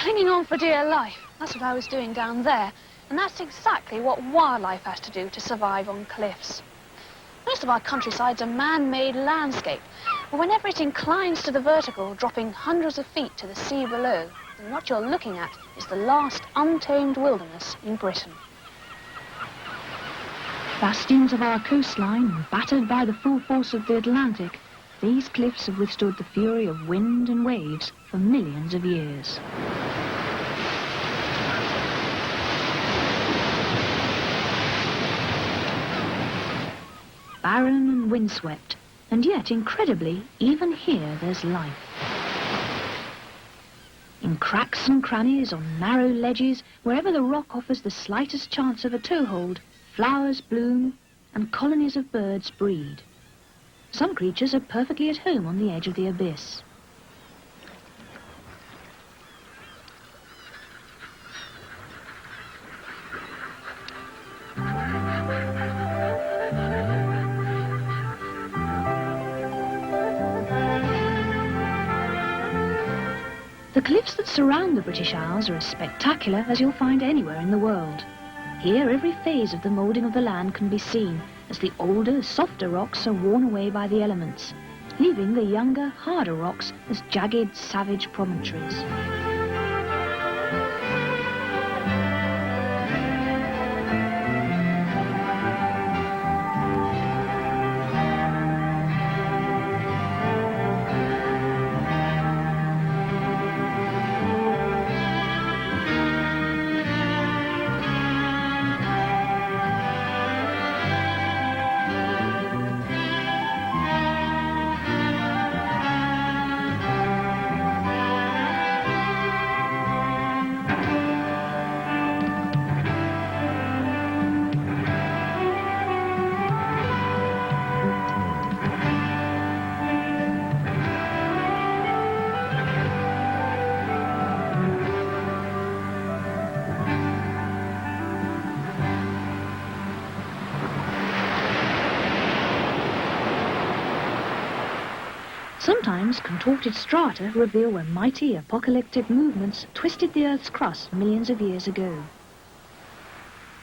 clinging on for dear life. That's what I was doing down there. And that's exactly what wildlife has to do to survive on cliffs. Most of our countryside's a man-made landscape, but whenever it inclines to the vertical, dropping hundreds of feet to the sea below, then what you're looking at is the last untamed wilderness in Britain. Bastions of our coastline, battered by the full force of the Atlantic, these cliffs have withstood the fury of wind and waves for millions of years. Barren and windswept, and yet, incredibly, even here there's life. In cracks and crannies, on narrow ledges, wherever the rock offers the slightest chance of a toehold, flowers bloom and colonies of birds breed. Some creatures are perfectly at home on the edge of the abyss. The cliffs that surround the British Isles are as spectacular as you'll find anywhere in the world. Here, every phase of the moulding of the land can be seen, as the older, softer rocks are worn away by the elements, leaving the younger, harder rocks as jagged, savage promontories. Sometimes contorted strata reveal where mighty apocalyptic movements twisted the Earth's crust millions of years ago.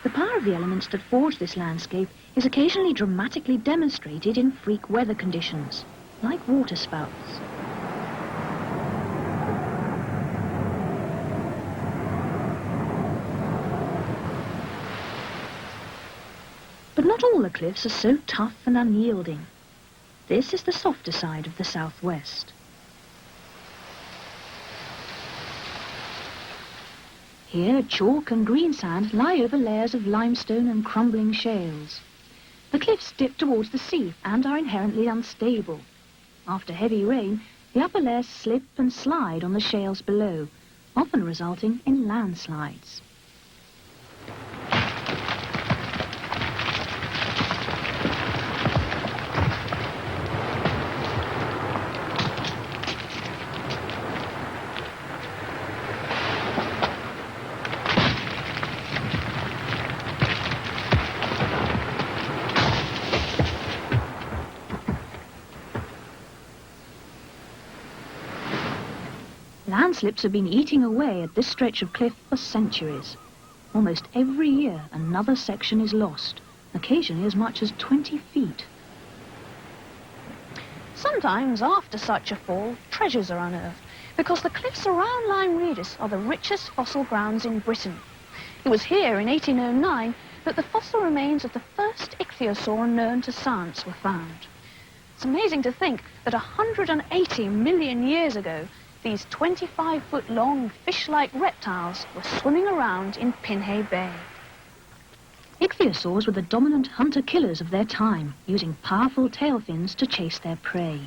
The power of the elements that forge this landscape is occasionally dramatically demonstrated in freak weather conditions, like waterspouts. But not all the cliffs are so tough and unyielding. This is the softer side of the southwest. Here, chalk and greensand lie over layers of limestone and crumbling shales. The cliffs dip towards the sea and are inherently unstable. After heavy rain, the upper layers slip and slide on the shales below, often resulting in landslides. Landslips have been eating away at this stretch of cliff for centuries. Almost every year another section is lost, occasionally as much as 20 feet. Sometimes after such a fall, treasures are unearthed, because the cliffs around Lyme Regis are the richest fossil grounds in Britain. It was here in 1809 that the fossil remains of the first ichthyosaur known to science were found. It's amazing to think that 180 million years ago, these 25-foot-long fish-like reptiles were swimming around in Pinhay Bay. Ichthyosaurs were the dominant hunter-killers of their time, using powerful tail fins to chase their prey.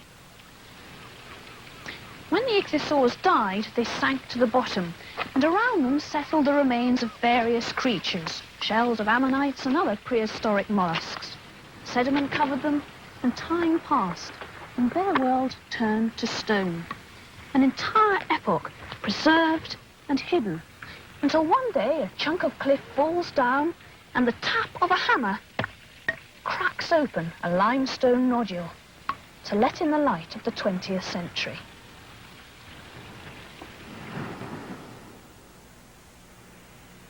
When the ichthyosaurs died, they sank to the bottom, and around them settled the remains of various creatures, shells of ammonites and other prehistoric mollusks. Sediment covered them, and time passed, and their world turned to stone. An entire epoch preserved and hidden, until one day a chunk of cliff falls down and the tap of a hammer cracks open a limestone nodule to let in the light of the 20th century.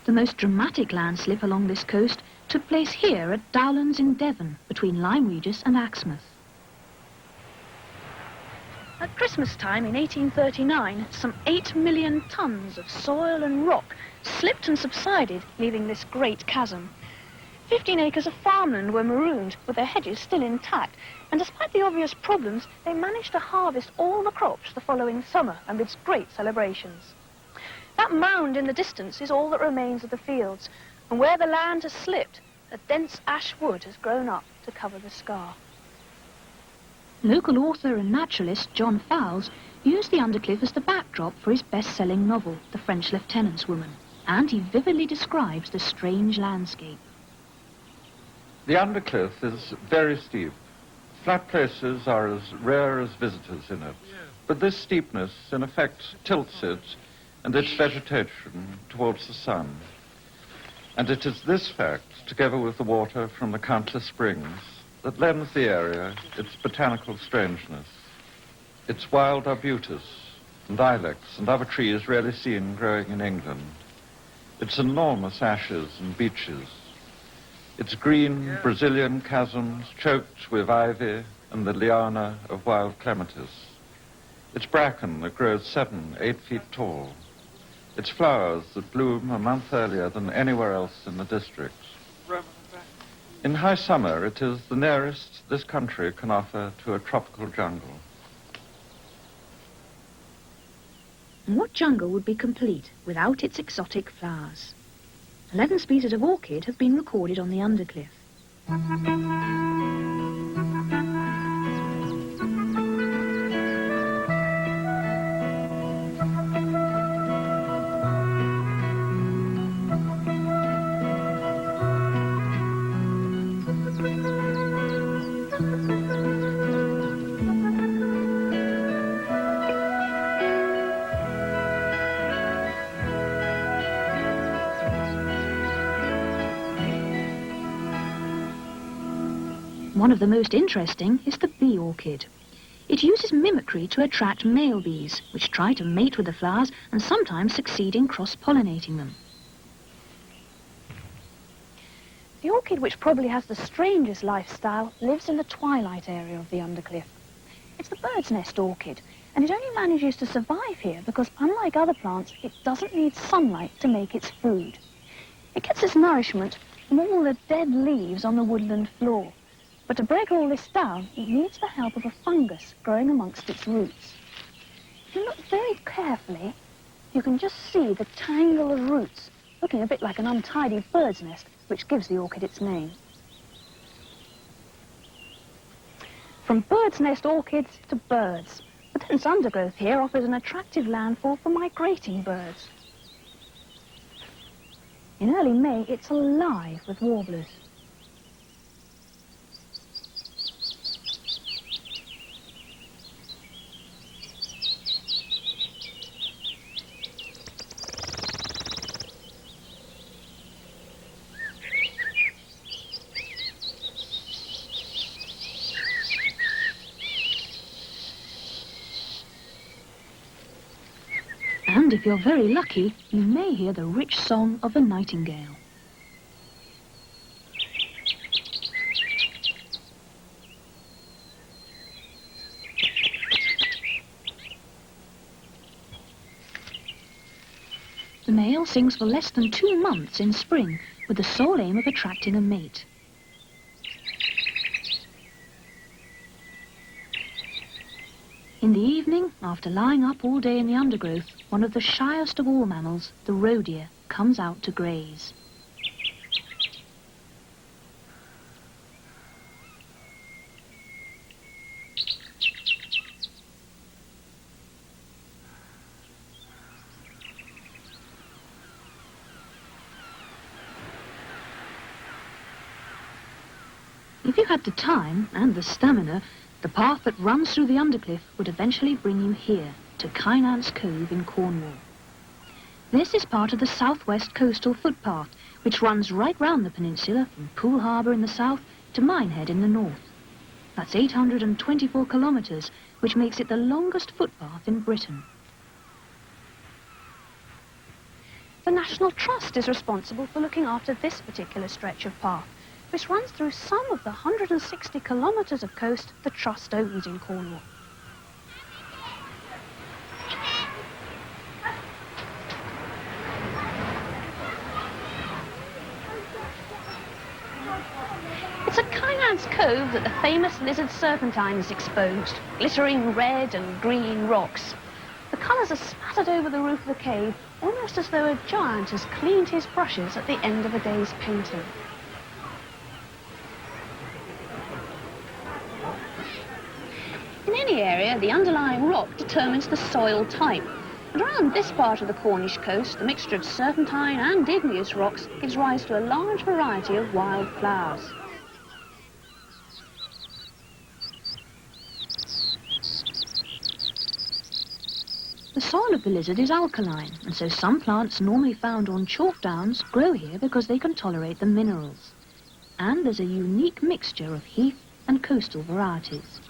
The most dramatic landslip along this coast took place here at Dowlands in Devon, between Lyme Regis and Axmouth. At Christmas time in 1839, some 8 million tons of soil and rock slipped and subsided, leaving this great chasm. 15 acres of farmland were marooned, with their hedges still intact, and despite the obvious problems, they managed to harvest all the crops the following summer amidst great celebrations. That mound in the distance is all that remains of the fields, and where the land has slipped, a dense ash wood has grown up to cover the scar. Local author and naturalist John Fowles used the Undercliff as the backdrop for his best-selling novel, The French Lieutenant's Woman, and he vividly describes the strange landscape. The Undercliff is very steep. Flat places are as rare as visitors in it, but this steepness in effect tilts it and its vegetation towards the sun. And it is this fact, together with the water from the countless springs, that lends the area its botanical strangeness. Its wild arbutus and ilex and other trees rarely seen growing in England. Its enormous ashes and beeches. Its green Brazilian chasms choked with ivy and the liana of wild clematis. Its bracken that grows 7, 8 feet tall. Its flowers that bloom a month earlier than anywhere else in the district. In high summer, it is the nearest this country can offer to a tropical jungle. And what jungle would be complete without its exotic flowers? 11 species of orchid have been recorded on the Undercliff. One of the most interesting is the bee orchid. It uses mimicry to attract male bees, which try to mate with the flowers and sometimes succeed in cross-pollinating them. The orchid, which probably has the strangest lifestyle, lives in the twilight area of the Undercliff. It's the bird's nest orchid, and it only manages to survive here because, unlike other plants, it doesn't need sunlight to make its food. It gets its nourishment from all the dead leaves on the woodland floor. But to break all this down, it needs the help of a fungus growing amongst its roots. If you look very carefully, you can just see the tangle of roots, looking a bit like an untidy bird's nest, which gives the orchid its name. From bird's nest orchids to birds, the dense undergrowth here offers an attractive landfall for migrating birds. In early May, it's alive with warblers. And if you're very lucky, you may hear the rich song of a nightingale. The male sings for less than 2 months in spring, with the sole aim of attracting a mate. In the evening, after lying up all day in the undergrowth, one of the shyest of all mammals, the roe deer, comes out to graze. If you had the time and the stamina, the path that runs through the Undercliff would eventually bring you here, to Kynance Cove in Cornwall. This is part of the southwest coastal footpath, which runs right round the peninsula from Poole Harbour in the south to Minehead in the north. That's 824 kilometres, which makes it the longest footpath in Britain. The National Trust is responsible for looking after this particular stretch of path, which runs through some of the 160 kilometres of coast the Trust owns in Cornwall. It's at Kynad's Cove that the famous lizard serpentine is exposed, glittering red and green rocks. The colours are spattered over the roof of the cave, almost as though a giant has cleaned his brushes at the end of a day's painting. In any area, the underlying rock determines the soil type. And around this part of the Cornish coast, the mixture of serpentine and igneous rocks gives rise to a large variety of wild flowers. The soil of the lizard is alkaline, and so some plants normally found on chalk downs grow here because they can tolerate the minerals. And there's a unique mixture of heath and coastal varieties.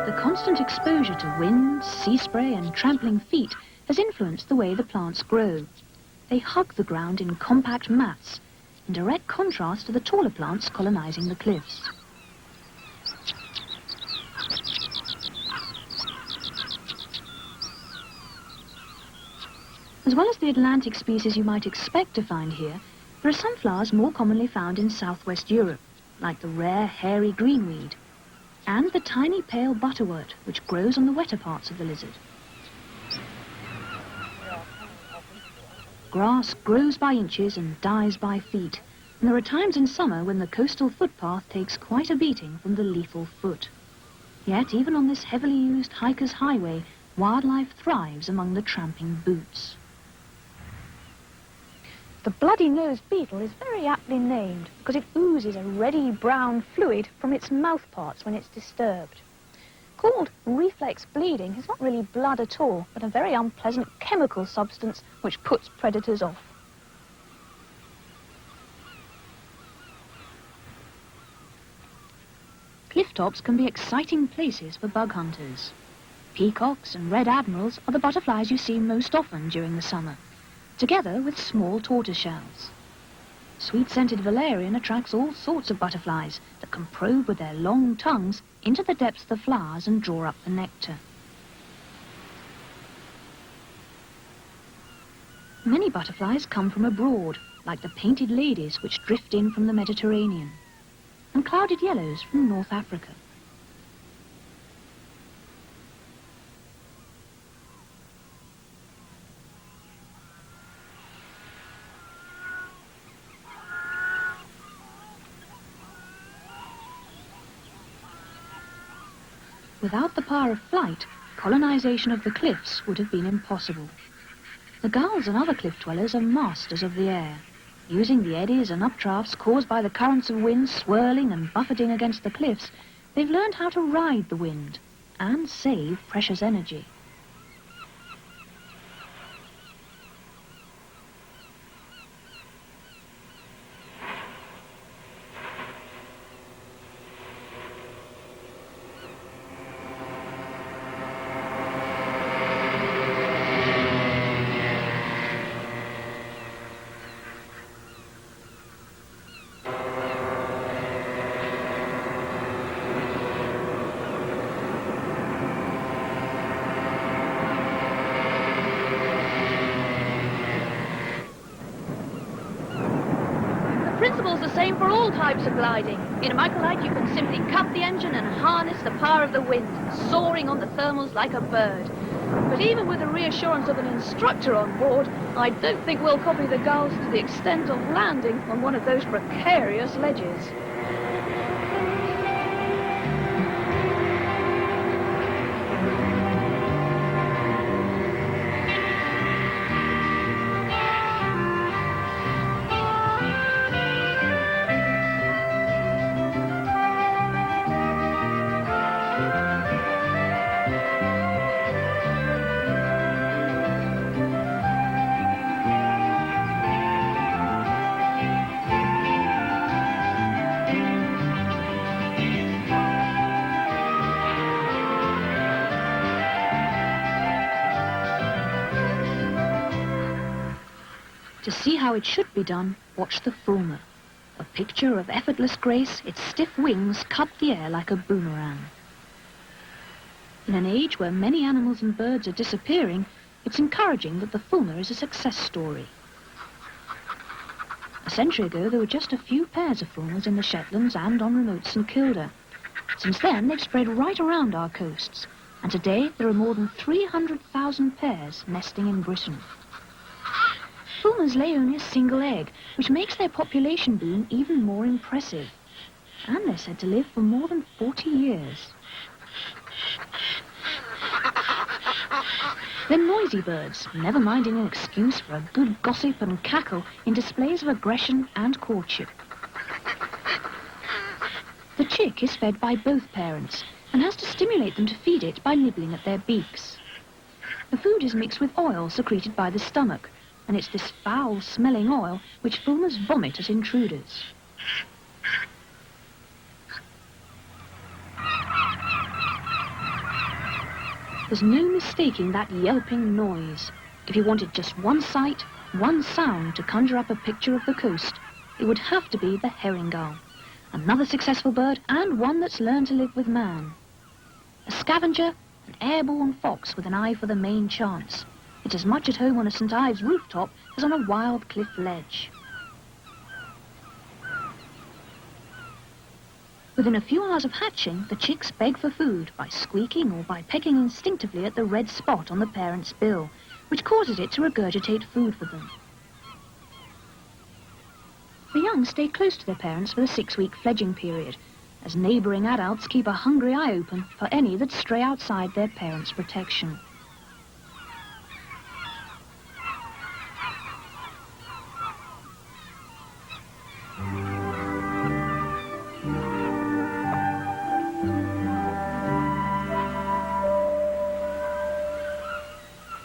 The constant exposure to wind, sea spray and trampling feet has influenced the way the plants grow. They hug the ground in compact mats, in direct contrast to the taller plants colonising the cliffs. As well as the Atlantic species you might expect to find here, there are some flowers more commonly found in southwest Europe, like the rare hairy greenweed, and the tiny pale butterwort, which grows on the wetter parts of the lizard. Grass grows by inches and dies by feet, and there are times in summer when the coastal footpath takes quite a beating from the lethal foot. Yet, even on this heavily used hiker's highway, wildlife thrives among the tramping boots. The bloody-nosed beetle is very aptly named because it oozes a reddy brown fluid from its mouthparts when it's disturbed. Called reflex bleeding, it's not really blood at all, but a very unpleasant chemical substance which puts predators off. Cliff tops can be exciting places for bug hunters. Peacocks and red admirals are the butterflies you see most often during the summer, together with small tortoiseshells. Sweet-scented valerian attracts all sorts of butterflies that can probe with their long tongues into the depths of the flowers and draw up the nectar. Many butterflies come from abroad, like the painted ladies which drift in from the Mediterranean, and clouded yellows from North Africa. Without the power of flight, colonization of the cliffs would have been impossible. The gulls and other cliff dwellers are masters of the air. Using the eddies and updrafts caused by the currents of wind swirling and buffeting against the cliffs, they've learned how to ride the wind and save precious energy. The principle's the same for all types of gliding. In a microlight, you can simply cut the engine and harness the power of the wind, soaring on the thermals like a bird. But even with the reassurance of an instructor on board, I don't think we'll copy the gulls to the extent of landing on one of those precarious ledges. To see how it should be done, watch the fulmar. A picture of effortless grace, its stiff wings cut the air like a boomerang. In an age where many animals and birds are disappearing, it's encouraging that the fulmar is a success story. A century ago, there were just a few pairs of fulmars in the Shetlands and on remote St Kilda. Since then, they've spread right around our coasts, and today there are more than 300,000 pairs nesting in Britain. Fulmars lay only a single egg, which makes their population boom even more impressive. And they're said to live for more than 40 years. They're noisy birds, never minding an excuse for a good gossip and cackle in displays of aggression and courtship. The chick is fed by both parents and has to stimulate them to feed it by nibbling at their beaks. The food is mixed with oil secreted by the stomach, and it's this foul-smelling oil which fulmars vomit at intruders. There's no mistaking that yelping noise. If you wanted just one sight, one sound to conjure up a picture of the coast, it would have to be the herring gull, another successful bird and one that's learned to live with man. A scavenger, an airborne fox with an eye for the main chance. It's as much at home on a St Ives rooftop as on a wild cliff ledge. Within a few hours of hatching, the chicks beg for food by squeaking or by pecking instinctively at the red spot on the parent's bill, which causes it to regurgitate food for them. The young stay close to their parents for the 6-week fledging period, as neighbouring adults keep a hungry eye open for any that stray outside their parents' protection.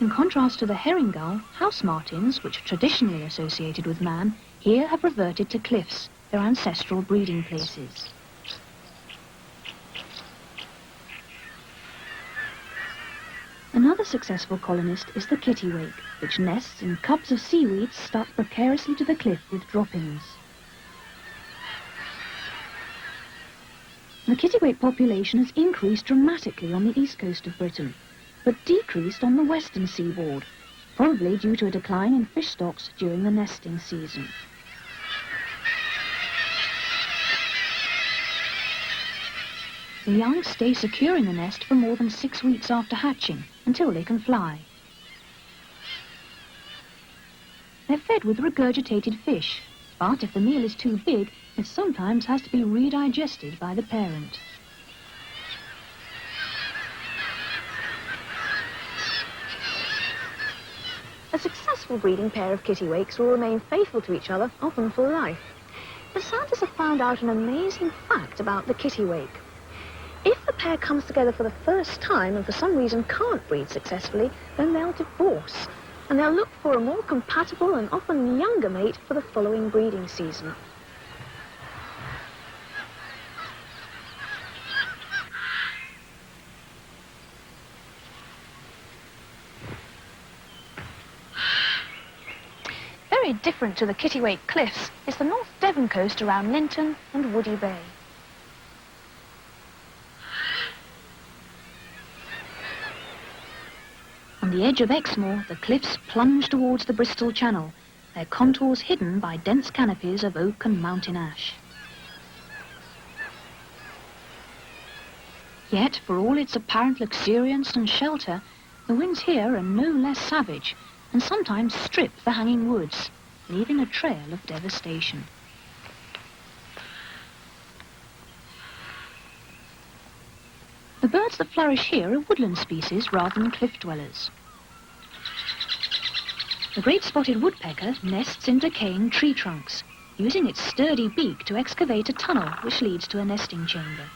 In contrast to the herring gull, house martins, which are traditionally associated with man, here have reverted to cliffs, their ancestral breeding places. Another successful colonist is the kittiwake, which nests in cups of seaweed stuck precariously to the cliff with droppings. The kittiwake population has increased dramatically on the east coast of Britain, but decreased on the western seaboard, probably due to a decline in fish stocks during the nesting season. The young stay secure in the nest for more than 6 weeks after hatching, until they can fly. They're fed with regurgitated fish, but if the meal is too big, it sometimes has to be redigested by the parent. A successful breeding pair of kittiwakes will remain faithful to each other, often for life. But scientists have found out an amazing fact about the kittiwake. If the pair comes together for the first time and for some reason can't breed successfully, then they'll divorce, and they'll look for a more compatible and often younger mate for the following breeding season. Very different to the kittiwake cliffs is the North Devon coast around Linton and Woody Bay. On the edge of Exmoor, the cliffs plunge towards the Bristol Channel, their contours hidden by dense canopies of oak and mountain ash. Yet, for all its apparent luxuriance and shelter, the winds here are no less savage, and sometimes strip the hanging woods, leaving a trail of devastation. The birds that flourish here are woodland species rather than cliff dwellers. The great spotted woodpecker nests in decaying tree trunks, using its sturdy beak to excavate a tunnel which leads to a nesting chamber.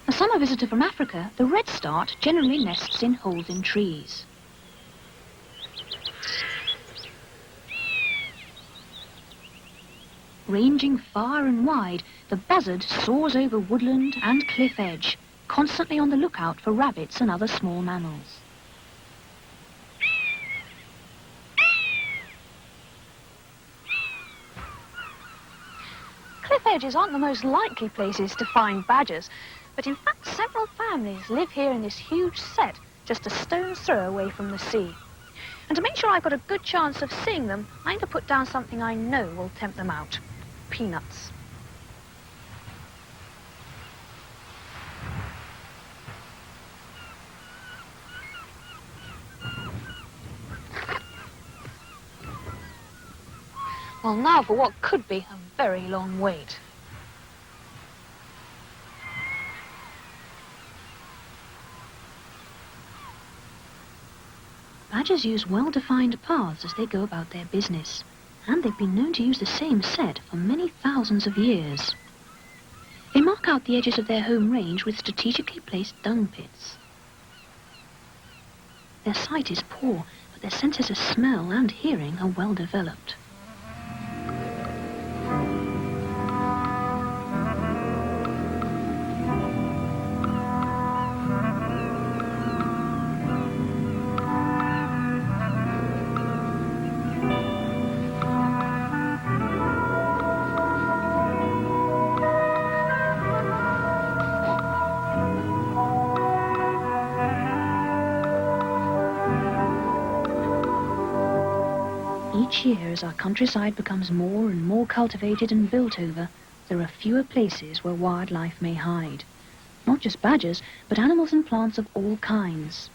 A summer visitor from Africa, the redstart generally nests in holes in trees. Ranging far and wide, the buzzard soars over woodland and cliff edge, constantly on the lookout for rabbits and other small mammals. edges aren't the most likely places to find badgers, but in fact several families live here in this huge set just a stone's throw away from the sea. And to make sure I've got a good chance of seeing them, I'm going to put down something I know will tempt them out. Peanuts. Well, now for what could be a very long wait. Badgers use well-defined paths as they go about their business, and they've been known to use the same set for many thousands of years. They mark out the edges of their home range with strategically placed dung pits. Their sight is poor, but their senses of smell and hearing are well developed. Each year, as our countryside becomes more and more cultivated and built over, there are fewer places where wildlife may hide. Not just badgers, but animals and plants of all kinds.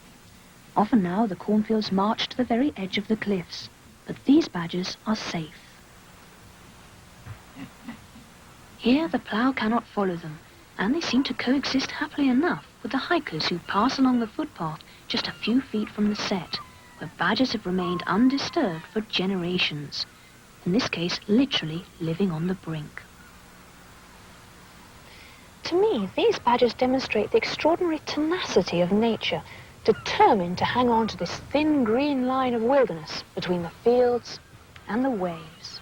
Often now, the cornfields march to the very edge of the cliffs, but these badgers are safe. Here, the plough cannot follow them, and they seem to coexist happily enough with the hikers who pass along the footpath just a few feet from the set, where badgers have remained undisturbed for generations, in this case literally living on the brink. To me, these badgers demonstrate the extraordinary tenacity of nature, determined to hang on to this thin green line of wilderness between the fields and the waves.